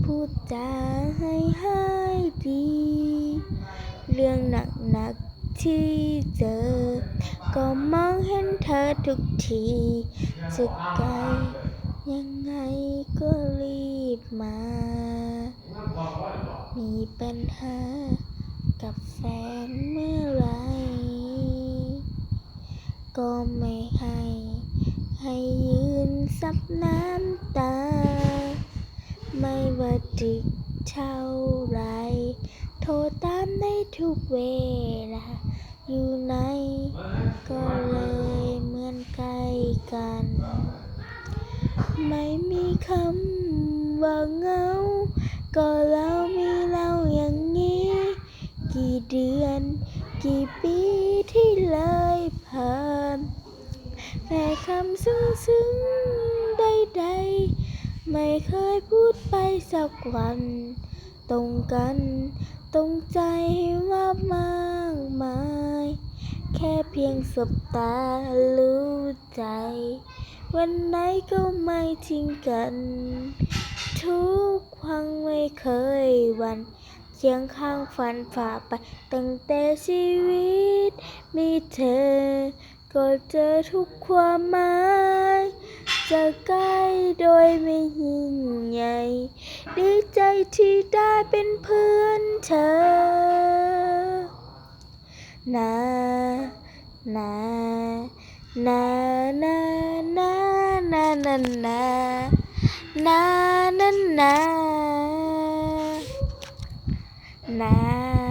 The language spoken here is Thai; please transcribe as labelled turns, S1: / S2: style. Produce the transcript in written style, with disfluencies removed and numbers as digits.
S1: พูดจาให้ดีเรื่องหนักที่เจอก็มองเห็นเธอทุกทีจะไกลยังไงก็รีบมามีปัญหากับแฟนเมื่อไรก็ไม่ให้ยืนซับน้ำตาไม่ว่าดึกเท่าไรโทรตามได้ทุกเวลาอยู่ไหนก็เลยเหมือนใกล้กันไม่มีคำว่าเหงาก็เรามีเราอย่างนี้กี่เดือนกี่ปีที่เลยผ่านแต่คำซึ้งใดๆไม่เคยพูดไปสักวันตรงกันตรงใจว่ามากมายแค่เพียงสบตารู้ใจวันไหนก็ไม่ทิ้งกันทุกวันไม่เคยหวั่นเคียงข้างฝันฝ่าไปตั้งแต่ชีวิตมีเธอก็เจอทุกความหมายจะใกล้โดยไม่ยิ่งใหญ่ดีใจที่ได้เป็นเพื่อนเธอนานานานานานานานานานานานา